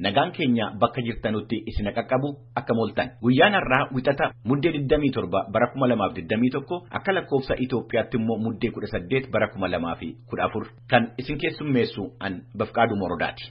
nagaan keenya bakka jirtanutti isin qaqqabu akka mooltan. Guyyaan har'aa wixata muddee 27 bara 2021 akka lakkoofsa Itoophiyaatti immoo muddee 18 bara 2014 kan isin keessummeessu an Bafqaaduu Morodaati.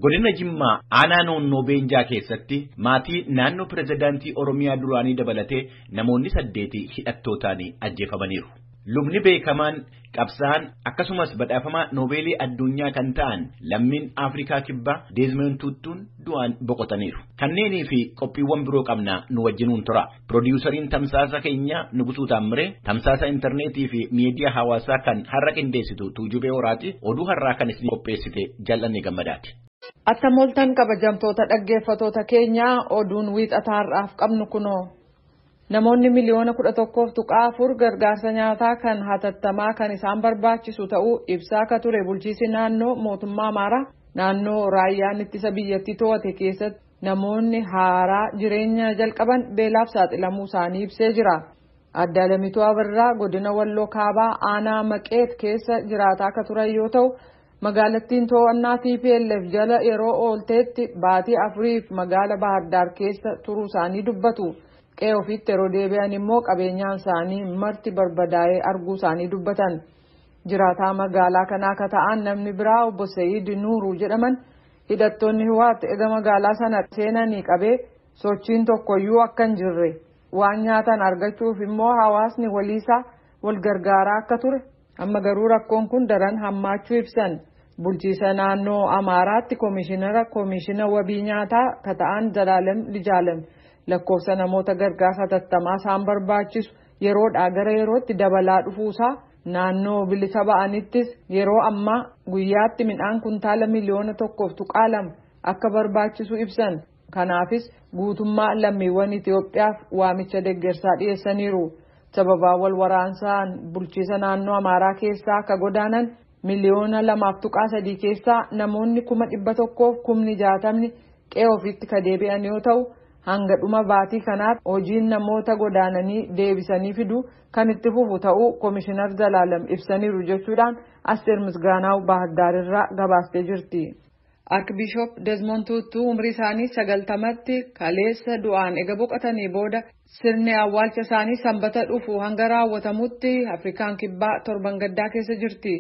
Godina Jimmaa aanaa noonnoo Beenjaa keessatti maatii naannoo pirezidaantii Oromiyaa duraanii dabalatee namoonni 8 hidhattootaan ajjeefamaniiru. Lubni beekamaan qabsaan akkasumas badhaafamaa Noobeelii addunyaa kan ta'an lammiin Afrikaa Kibbaa Desmond Tutuun du'aan boqotaniiru. Kanneenii fi qophiiwwan biroo qabna nu wajjinuun tura. Produuseriin tamsaasa keenya Nugusuu Taamiree, tamsaasa intarneetii fi miidiyaa hawaasaa kan har'a qindeessitu Tuujubee Horaati, oduu har'aa kan isin qopheessite Jal'annee Gammadaati. Akka mooltan kabajamtoota dhaggeeffatoota keenyaa oduun wiixataa har'aaf qabnu kunoo. Namoonni miliyoona 11.4 gargaarsa nyaataa kan hatattamaa kan isaan barbaachisu ta'uu ibsaa akka ture bulchiinsi naannoo mootummaa Amaaraa naannoo raayyaan ittisa biyyattii to'ate keessatti namoonni haaraa jireenya jalqaban beelaaf saaxilamuu isaanii ibsee jira. Adde Alamituu Abirraa godina Walloo Kaabaa aanaa Maqeet keessa jiraataa akka turan yoo ta'u magaalattiin to'annaa TPLF jala yeroo oolteetti baatii 4 magaala Baahardar keessa turuu isaanii dubbatu. Qe'ee ofiitti yeroo deebi'an immoo qabeenyaan isaanii marti barbadaa'ee arguu isaanii dubbatan. Jiraataa magaalaa kanaa akka ta'an namni biraa obbo Sa'iid Nuuruu jedhaman hidhattoonni Hiwaat ega magaalaa sana seenanii qabee sochiin tokkoyyuu akka hin jirre waan nyaatan argachuuf immoo hawaasni waliisaa wal gargaaraa akka ture amma garuu rakkoon kun daran hammaachuu ibsan. Bulchiinsa naannoo Amaaraatti koomishina wabii nyaataa akka ta'an Zalaalam Lijaalam lakkoofsa namoota gargaarsa hatattamaa isaan barbaachisu yeroodhaa gara yerootti dabalaa dhufuusaa naannoo bilisa ba'anittis yeroo ammaa guyyaatti midhaan kuntaala miliyoona 1.2 akka barbaachisu ibsan. Kanaafis guutummaa lammiiwwan Itoophiyaaf waamicha deeggarsaa dhiyeessaniiru. Sababaa wal waraansaan bulchiinsa naannoo Amaaraa keessaa akka godaanan miliyoona 2.3 keessaa namoonni 100,060 qe'ee ofiitti ka deebi'an yoo ta'u hanga dhuma baatii kanaatti hojiin namoota godaananii deebisanii fiduu kan itti fufu ta'uu Koomishinar Zalaalam ibsaniiru jechuudhaan Asteer Misgaanaaw Baahardar irraa gabaastee jirti. Arkibishoop Desmond Tutu umrii isaanii 90tti kaleessa du'aan ega boqotanii booda sirni awwaalcha isaanii sanbata dhufu hanga raawwatamutti Afrikaan Kibbaa torban gaddaa keessa jirti.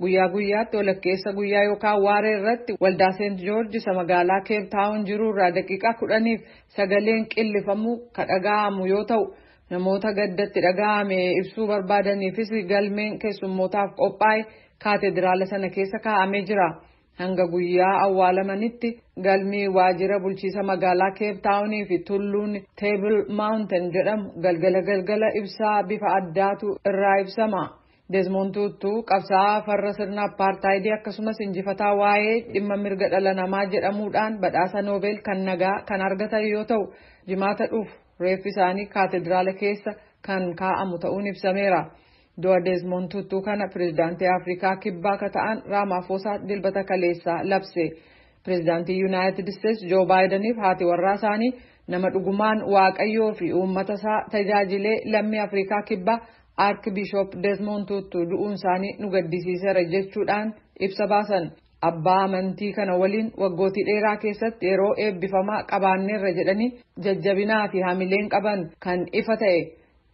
Guyyaa guyyaatti walakkeessa guyyaa yookaan waaree irratti waldaa Seent Joorji isa magaalaa Keep Taawun jirurraa daqiiqaa 10f sagaleen qillifamuu ka dhaga'amu yoo ta'u namoota gaddatti dhaga'ame ibsuu barbaadaniifis galmeen keessummootaaf qophaa'e kaatedraala sana keessa kaa'amee jira. Hanga guyyaa awwaalamanitti galmi waajjira bulchiinsa magaalaa Keep Taawunii fi tulluun Table Mountain jedhamu galgala ibsaa bifa addaatu irraa ibsama. Desmond Tutu qabsaa'aa farra sirna apartaayidii akkasumas injifataa waa'ee dhimma mirga dhala namaa jedhamuudhaan badhaasa Noobel kan nagaa kan argatan yoo ta'u jimaata dhufu reeffi isaanii kaatedraala keessa kan kaa'amu ta'uun ibsameera. Du'a Desmond Tutu kana pirezidaantii Afrikaa Kibbaa ka ta'an Ramaphosa dilbata kaleessaa labse. Pirezidaantii Yuunaayitid Isteetsi Joo Baayidaniif haati warraa isaanii nama dhugumaan waaqayyoo fi uummata isaa tajaajilee lammii Afrikaa Kibbaa Arkibishoop Desmond Tutu du'uun isaanii nu gaddisiiseera jechuudhaan ibsa baasan. Abbaa amantii kana waliin waggootii dheeraa keessatti yeroo eebbifamaa qabaanneerra jedhanii jajjabinaa fi hamileen qaban kan ifa ta'e.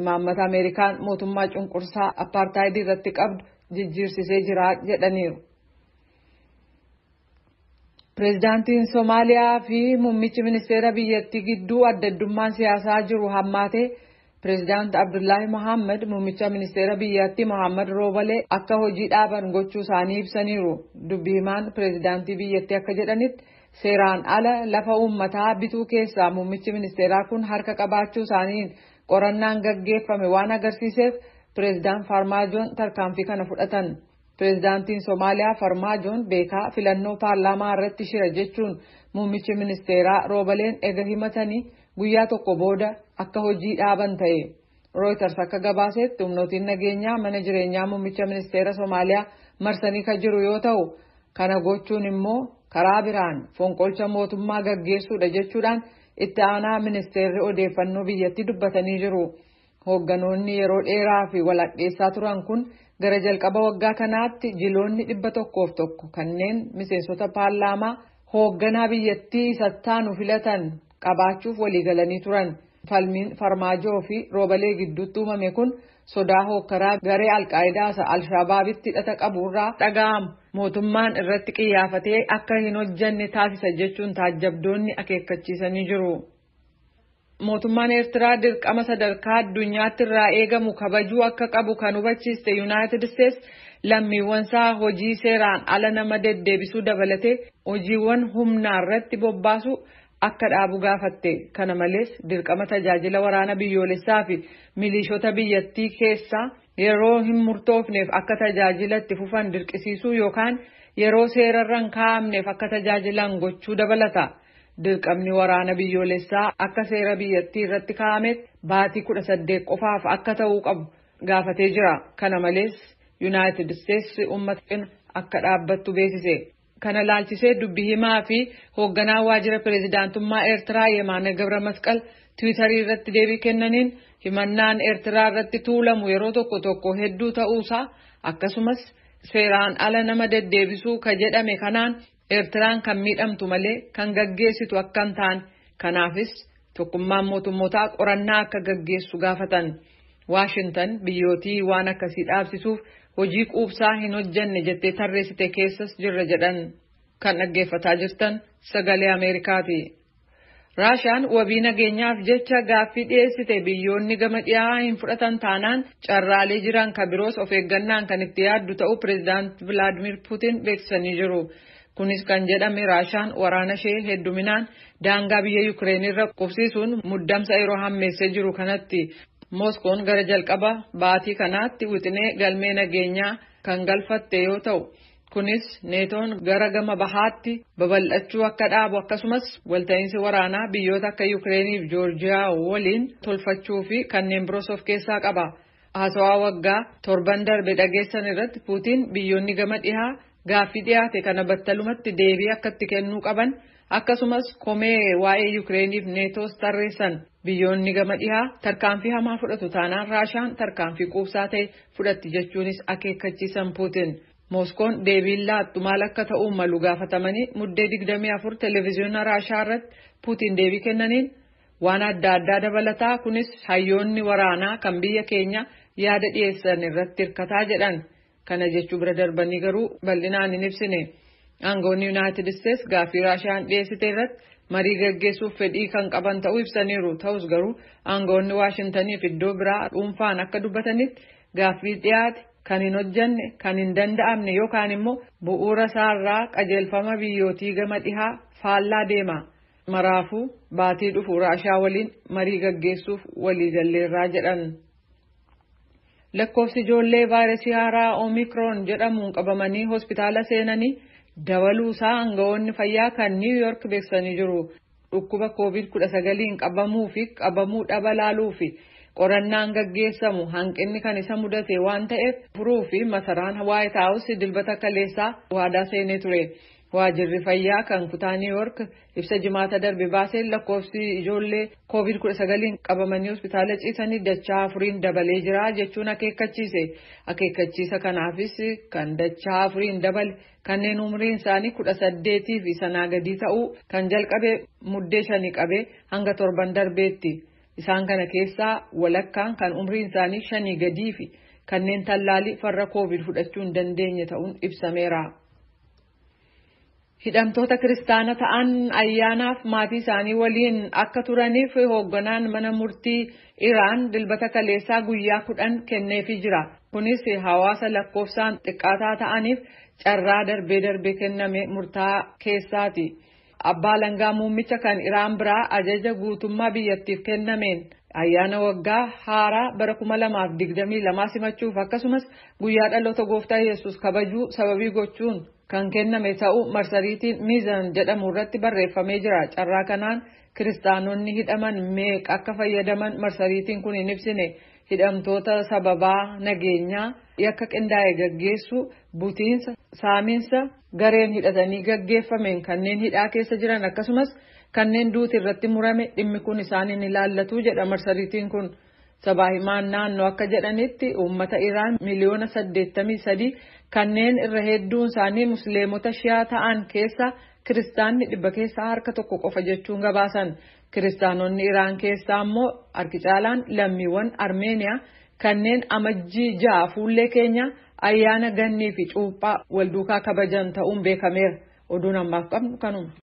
Imaammata Ameerikaan mootummaa cunqursaa apartaayidii irratti qabdu jijjiirsisee jira jedhaniiru. Pireezidaantiin Somaaliyaa fi muummichi ministeera biyyattii gidduu adda addummaan siyaasaa jiru hammaatee Pireezidaant Abdullaahi Mohammed muummicha ministeera biyyattii Mohammed Roobalee akka hojii dhaaban gochuu isaanii ibsaniiru. Dubbii himaan pireezidaantii biyyattii akka jedhanitti seeraan ala lafa uummataa bituu keessaa muummichi ministeeraa kun harka qabaachuu isaaniin qorannaan gaggeeffame waan agarsiiseef pireezidaant Farmaajoon tarkaanfii kana fudhatan. Pireezidaantiin Somaaliyaa Farmaajoon beekaa filannoo paarlaamaa irratti shira jechuun muummichi ministeeraa Roobaleen ega himatanii guyyaa tokko booda akka hojii dhaaban ta'e. Reuters akka gabaasetti humnootiin nageenyaa mana jireenyaa muummicha ministeera Somaaliyaa marsanii kan jiru yoo ta'u kana gochuun immoo karaa biraan fonqolcha mootummaa gaggeessuudha jechuudhaan itti aanaa ministeerri odeeffannoo biyyattii dubbatanii jiru. Hoogganoonni yeroo dheeraa fi walaqxeessaa turan kun gara jalqaba waggaa kanaatti jiloonni 101 kanneen miseensota paarlaamaa hoogganaa biyyattii isattaanu filatan qabaachuuf waliigalanii turan. Falmiin Farmaajoo fi Roobalee gidduutti uumame kun sodaa hookkaraa garee Alqaayidaa Alshabaabitti hidhata qaburraa dhaga'amu mootummaan irratti qiyyafatee akka hin hojjenne taasisa jechuun taajjabdoonni akeekkachiisanii jiru. Mootummaan Eertiraa dirqama sadarkaa addunyaatti irraa eegamu kabajuu akka qabu kan hubachiiste Yuunaayitid Isteets lammiiwwansaa hojii seeraan ala nama deddeebisuu dabalatee hojiiwwan humnaa irratti bobbaasu akka dhaabu gaafatte. Kana malees dirqama tajaajila waraana biyyoolessaa fi milishoota biyyattii keessaa yeroo hin murtoofneef akka tajaajila itti fufan dirqisiisuu yookaan yeroo seerarraan kaa'amneef akka tajaajilan gochuu dabalata. Dirqamni waraana biyyoolessaa akka seera biyyattii irratti kaa'ametti baatii 18 qofaaf akka ta'uu qabu gaafatee jira. Kana malees Yuunaayitid Isteets uummata akka dhaabbattu beeksise. Kana laalchisee dubbii himaa fi hoogganaa waajjira pireezidaantummaa Eertiraa Yemaane Gabra Masqal Tiwiitarii irratti deebii kennaniin himannaan Eertiraa irratti tuulamu yeroo tokko tokko hedduu ta'uusaa akkasumas seeraan ala nama deddeebisuu ka jedhame kanaan Eertiraan kan miidhamtu malee kan gaggeessitu akka hin taane kanaafis tokkummaan mootummootaa qorannaa akka gaggeessu gaafatan. Waashintan biyyootii waan akkasii dhaabsisuuf hojii quubsaa hin hojjenne jettee tarreessite keessas jirra jedhan. Kan dhaggeeffataa jirtan sagalee Ameerikaati. Raashiyaan wabii nageenyaaf jecha gaaffii dhiyeessite biyyoonni gama dhiyaa hin fudhatan taanaan carraalee jiran kan biroos of eeggannaan kan itti yaaddu ta'uu pireezidaanti Vilaadimir Puutiin beeksisanii jiru. Kunis kan jedhame Raashiyaan waraana ishee hedduminaan daangaa biyya Yukireen irra qubsiisuun muddamsa yeroo hammeessee jiru kanatti. Mooskoon gara jalqaba baatii kanaatti wixinee galmee nageenyaa kan galfatte yoo ta'u kunis neetoon gara gama bahaatti babal'achuu akka dhaabu akkasumas walta'iinsi waraanaa biyyoota akka Yukireeniif Joorjiyaa waliin tolfachuu fi kanneen biroos of keessaa qaba. Haasawaa waggaa torban darbe dhageessan irratti Puutiin biyyoonni gama dhihaa gaaffii dhiyaate kana battalumatti deebii akka itti kennuu qaban akkasumas komee waa'ee Yukireeniif neetoos tarreessan. Biyyoonni gama dhihaa tarkaanfii hamaa fudhatu taanaan Raashiyaan tarkaanfii quubsaa ta'e fudhatti jechuunis akeekkachiisan Puutiin. Mooskoon deebiin laattu maal akka ta'uu malu gaafatamanii muddee 24 televezyiina Raashiyaa irratti Puutiin deebii kennaniin waan adda addaa dabalataa kunis hayyoonni waraanaa kan biyya keenya yaada dhiyeessan irratti hirkataa jedhan. Kana jechuu bira darbanii garuu bal'inaan hin ibsine. Aangoonni Yuunaayitid Isteets gaaffii Raashiyaan dhiyeessite irratti marii gaggeessuuf fedhii kan qaban ta'uu ibsaniiru. Ta'us garuu aangoonni Waashintaniif iddoo biraa dhuunfaan akka dubbatanitti gaaffii dhiyaate kan hin hojjenne kan hin danda'amne yookaan immoo bu'uura isaarraa qajeelfama biyyootii gama dhihaa faallaa deema. Maraafuu baatii dhufu Raashiyaa waliin marii gaggeessuuf waliigalleerraa jedhan. Lakkoofsi ijoollee vaayirasii haaraa Omikron jedhamuun qabamanii hospitaala seenanii dabaluusaa aangawoonni fayyaa kan Niw Yoork beeksisanii jiru. Dhukkuba COVID-19 qabamuu fi qabamuu dhabalaaluu fi qorannaan gaggeessamu hanqinni kan isa mudate waan ta'eef furuu fi masaraan White House dilbata kaleessaa waadaa seenee ture. Waajjirri fayyaa kan kutaa Niw Yoork ibsa jimaata darbe baaseen lakkoofsi ijoollee COVID-19 qabamanii hospitaala ciisanii dachaa 4 dabalee jira jechuun akeekkachiise. Akeekkachiisa kanaafis kan dachaa 4 dabale kanneen umriin isaanii 18 fi sanaa gadii ta'uu kan jalqabe muddee 5 qabee hanga 7 darbeetti. Isaan kana keessaa walakkaan kan umriin isaanii 5 gadii fi kanneen tallaalii farra COVID fudhachuu hin dandeenye ta'uun ibsameera. Hidhamtoota kiristaana ta'an ayyaanaaf maatii isaanii waliin akka turaniif hoogganaan mana murtii Iraan dilbata kaleessaa guyyaa 10 kenneefii jira. Kunis hawaasa lakkoofsaan xiqqaataa ta'aniif carraa darbee kenname murtaa keessaati. Abbaa Langaa muummicha kan Iraan biraa ajaja guutummaa biyyattiif kennameen ayyaana waggaa haaraa bara 2022 simachuuf akkasumas guyyaa dhaloota gooftaa Yesuus kabajuu sababii gochuun kan kenname ta'uu marsariitiin Miizan jedhamu irratti barreeffamee jira. Carraa kanaan kiristaanonni hidhaman meeqa akka fayyadaman marsariitiin kun hin ibsine. Hidhamtoota sababaa nageenyaa yakka qindaa'e gaggeessu butiinsa saamiinsa gareen hidhatanii gaggeeffameen kanneen hidhaa keessa jiran akkasumas kanneen duuti irratti murame dhimmi kun isaaniin ilaallatu jedha marsariitiin kun. Sabaa himaan naannoo akka jedhanitti uummata Iraan miliyoona 83 kanneen irra hedduun isaanii musliimota shiyaa ta'an keessa kiristaanni 100 keessaa harka tokko qofa jechuun gabaasan. Kiristaanonni Iraan keessaa immoo harki caalaan lammiiwwan Armeeniyaa kanneen amajjii 6 fuullee keenya ayyaana gannii fi cuuphaa wal duukaa kabajan ta'uun beekameera. Oduun ammaaf qabnu kanuma.